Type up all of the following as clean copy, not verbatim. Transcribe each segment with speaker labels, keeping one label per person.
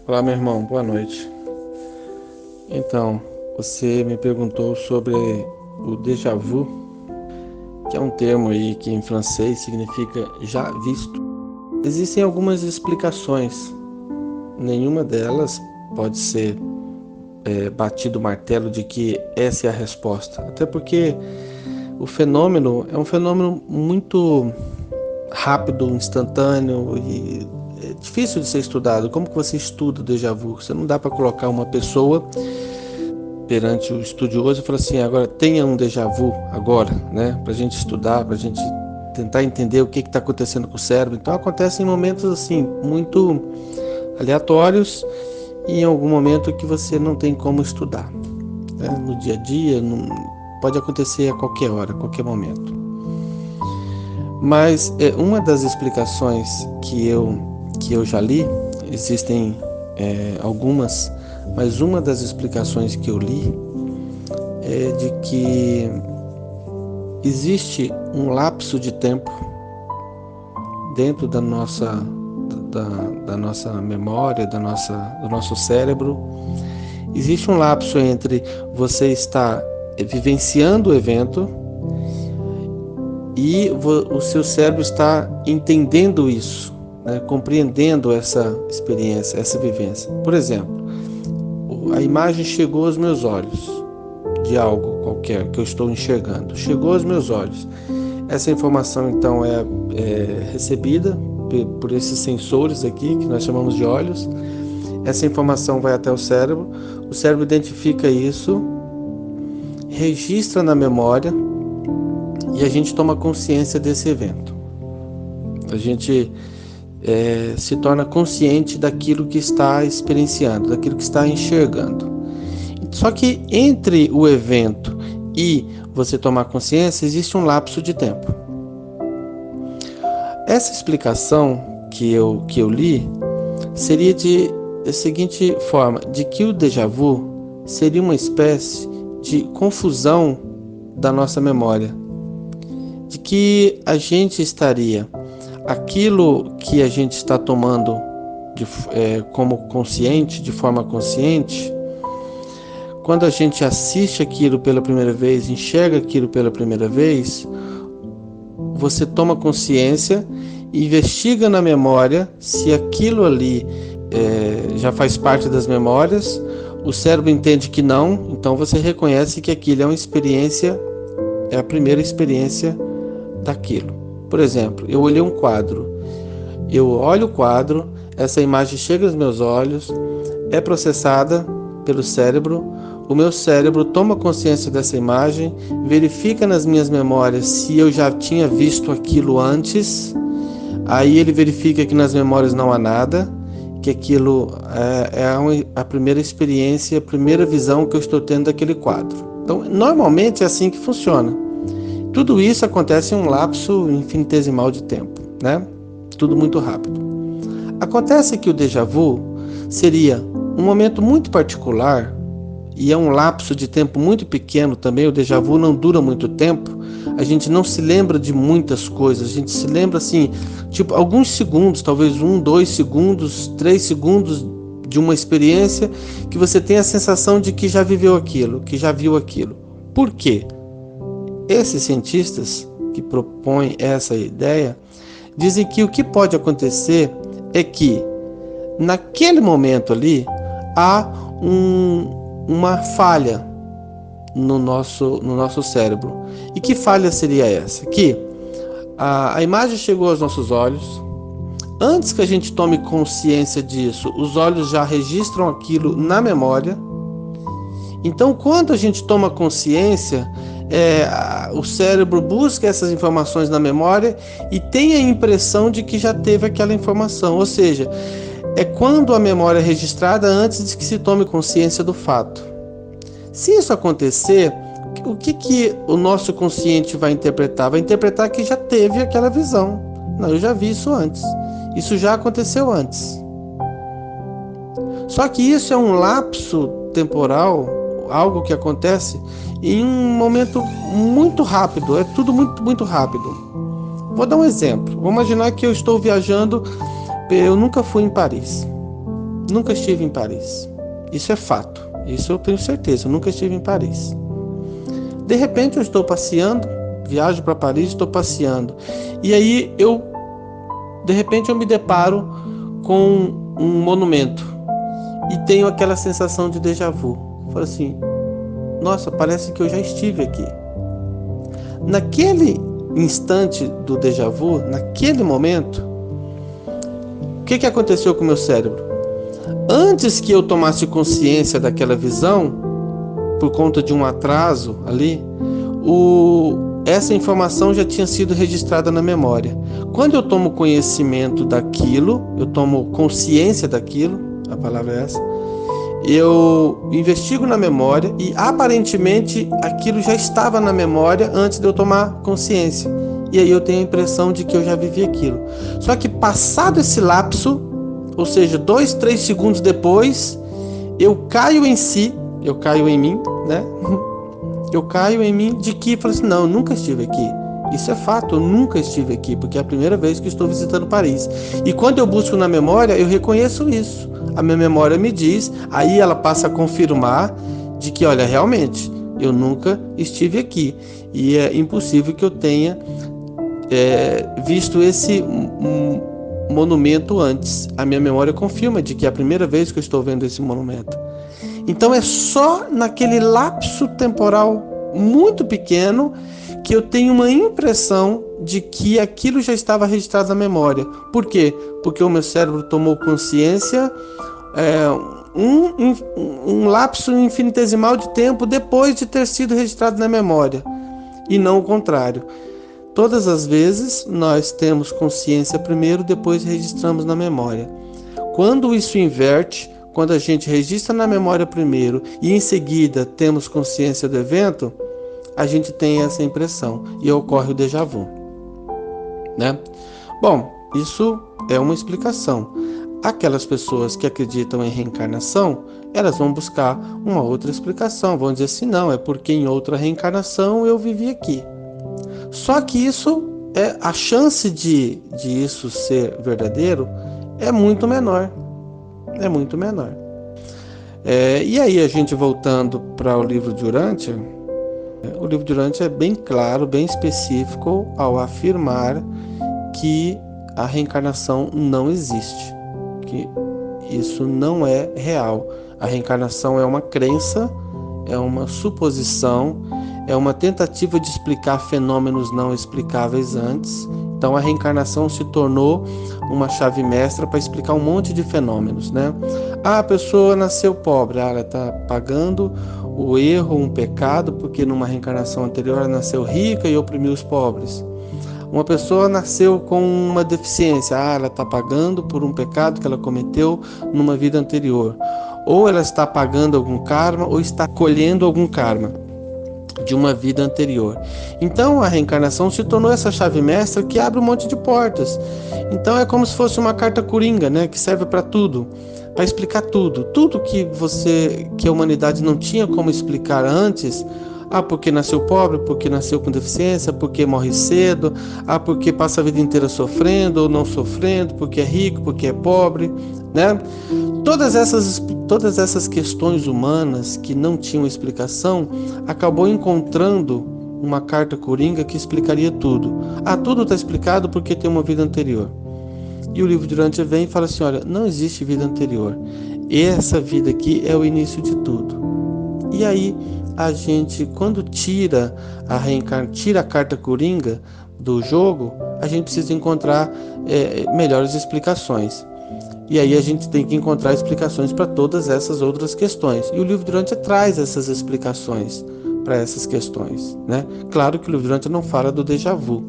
Speaker 1: Olá, meu irmão, boa noite. Então, você me perguntou sobre o déjà vu, que é um termo aí que em francês significa já visto. Existem algumas explicações, nenhuma delas pode ser batido o martelo de que essa é a resposta, até porque o fenômeno é um fenômeno muito rápido, instantâneo e é difícil de ser estudado. Como que você estuda o déjà vu? Você não dá para colocar uma pessoa perante o estudioso e falar assim, agora tenha um déjà vu agora, né? Para a gente estudar, para a gente tentar entender o que está acontecendo com o cérebro. Então acontece em momentos assim muito aleatórios e em algum momento que você não tem como estudar, né? No dia a dia, pode acontecer a qualquer hora, a qualquer momento. Mas uma das explicações que eu já li, existem algumas, mas uma das explicações que eu li é de que existe um lapso de tempo dentro da nossa memória, do nosso cérebro. Existe um lapso entre você estar vivenciando o evento e o seu cérebro está entendendo isso, né? Compreendendo essa experiência, essa vivência. Por exemplo, a imagem chegou aos meus olhos de algo qualquer que eu estou enxergando. Chegou aos meus olhos. Essa informação então é recebida por esses sensores aqui, que nós chamamos de olhos. Essa informação vai até o cérebro identifica isso, registra na memória e a gente toma consciência desse evento. A gente se torna consciente daquilo que está experienciando, daquilo que está enxergando. Só que entre o evento e você tomar consciência, existe um lapso de tempo. Essa explicação que eu li seria da seguinte forma, de que o déjà vu seria uma espécie de confusão da nossa memória, de que a gente estaria, aquilo que a gente está tomando como consciente, de forma consciente, quando a gente assiste aquilo pela primeira vez, enxerga aquilo pela primeira vez, você toma consciência e investiga na memória se aquilo ali já faz parte das memórias. O cérebro entende que não, então você reconhece que aquilo é uma experiência, é a primeira experiência daquilo. Por exemplo, eu olhei um quadro, eu olho o quadro, essa imagem chega aos meus olhos, é processada pelo cérebro, o meu cérebro toma consciência dessa imagem, verifica nas minhas memórias se eu já tinha visto aquilo antes, aí ele verifica que nas memórias não há nada, que aquilo é a primeira experiência, a primeira visão que eu estou tendo daquele quadro. Então, normalmente é assim que funciona. Tudo isso acontece em um lapso infinitesimal de tempo, né? Tudo muito rápido. Acontece que o déjà vu seria um momento muito particular e é um lapso de tempo muito pequeno também. O déjà vu não dura muito tempo, a gente não se lembra de muitas coisas, a gente se lembra assim, tipo alguns segundos, talvez 1, 2 segundos, 3 segundos de uma experiência que você tem a sensação de que já viveu aquilo, que já viu aquilo. Por quê? Esses cientistas que propõem essa ideia dizem que o que pode acontecer é que naquele momento ali há uma falha no nosso cérebro. E que falha seria essa? Que a imagem chegou aos nossos olhos, antes que a gente tome consciência disso, os olhos já registram aquilo na memória. Então, quando a gente toma consciência, o cérebro busca essas informações na memória e tem a impressão de que já teve aquela informação. Ou seja, é quando a memória é registrada antes de que se tome consciência do fato. Se isso acontecer, o que o nosso consciente vai interpretar? Vai interpretar que já teve aquela visão. Não, eu já vi isso antes. Isso já aconteceu antes. Só que isso é um lapso temporal, algo que acontece em um momento muito rápido. É tudo muito, muito rápido. Vou dar um exemplo. Vou imaginar que eu estou viajando. Eu nunca fui em Paris. Nunca estive em Paris. Isso é fato. Isso eu tenho certeza. Eu nunca estive em Paris. De repente eu estou passeando, viajo para Paris, estou passeando. E aí de repente eu me deparo com um monumento e tenho aquela sensação de déjà vu. Falo assim, nossa, parece que eu já estive aqui. Naquele instante do déjà vu, naquele momento, o que aconteceu com o meu cérebro? Antes que eu tomasse consciência daquela visão, por conta de um atraso ali, essa informação já tinha sido registrada na memória. Quando eu tomo conhecimento daquilo, eu tomo consciência daquilo, a palavra é essa, eu investigo na memória e aparentemente aquilo já estava na memória antes de eu tomar consciência. E aí eu tenho a impressão de que eu já vivi aquilo. Só que passado esse lapso, ou seja, 2, 3 segundos depois, eu caio em mim, né? Eu caio em mim de que, falo assim, não, eu nunca estive aqui. Isso é fato, eu nunca estive aqui, porque é a primeira vez que estou visitando Paris. E quando eu busco na memória, eu reconheço isso. A minha memória me diz, aí ela passa a confirmar de que, olha, realmente, eu nunca estive aqui. E é impossível que eu tenha visto esse monumento antes. A minha memória confirma de que é a primeira vez que eu estou vendo esse monumento. Então é só naquele lapso temporal muito pequeno que eu tenho uma impressão de que aquilo já estava registrado na memória. Por quê? Porque o meu cérebro tomou consciência um lapso infinitesimal de tempo depois de ter sido registrado na memória, e não o contrário. Todas as vezes nós temos consciência primeiro, depois registramos na memória. Quando isso inverte, quando a gente registra na memória primeiro e em seguida temos consciência do evento, a gente tem essa impressão e ocorre o déjà vu, né? Bom, isso é uma explicação. Aquelas pessoas que acreditam em reencarnação, elas vão buscar uma outra explicação, vão dizer assim, não, é porque em outra reencarnação eu vivi aqui. Só que isso, a chance de isso ser verdadeiro é muito menor. É muito menor. E aí, a gente voltando para o livro de Urântia, o livro de Urântia é bem claro, bem específico ao afirmar que a reencarnação não existe, que isso não é real. A reencarnação é uma crença, é uma suposição, é uma tentativa de explicar fenômenos não explicáveis antes. Então a reencarnação se tornou uma chave mestra para explicar um monte de fenômenos, né? A pessoa nasceu pobre, ela está pagando o erro, um pecado, porque numa reencarnação anterior ela nasceu rica e oprimiu os pobres. Uma pessoa nasceu com uma deficiência, ela está pagando por um pecado que ela cometeu numa vida anterior. Ou ela está pagando algum karma, ou está colhendo algum karma de uma vida anterior. Então a reencarnação se tornou essa chave mestra que abre um monte de portas. Então é como se fosse uma carta coringa, né, que serve para tudo, para explicar tudo que a humanidade não tinha como explicar antes. Porque nasceu pobre, porque nasceu com deficiência, porque morre cedo, porque passa a vida inteira sofrendo ou não sofrendo, porque é rico, porque é pobre, né? Todas essas questões humanas que não tinham explicação, acabou encontrando uma carta coringa que explicaria tudo. Tudo está explicado porque tem uma vida anterior. E o livro de Urântia vem e fala assim, olha, não existe vida anterior. Essa vida aqui é o início de tudo. E aí, a gente, quando tira a carta coringa do jogo, a gente precisa encontrar melhores explicações. E aí a gente tem que encontrar explicações para todas essas outras questões. E o livro de Urântia traz essas explicações para essas questões, né? Claro que o livro de Urântia não fala do déjà vu,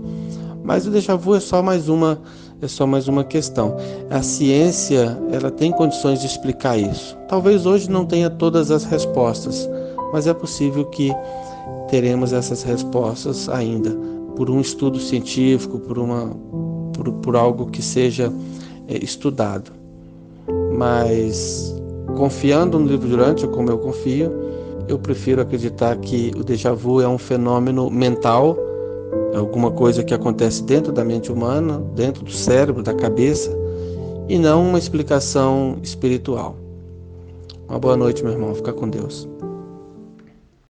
Speaker 1: mas o déjà vu é só mais uma questão. A ciência, ela tem condições de explicar isso. Talvez hoje não tenha todas as respostas, mas é possível que teremos essas respostas ainda, por um estudo científico, por algo que seja estudado. Mas, confiando no livro de Urântia, como eu confio, eu prefiro acreditar que o déjà vu é um fenômeno mental, é alguma coisa que acontece dentro da mente humana, dentro do cérebro, da cabeça, e não uma explicação espiritual. Uma boa noite, meu irmão. Fica com Deus.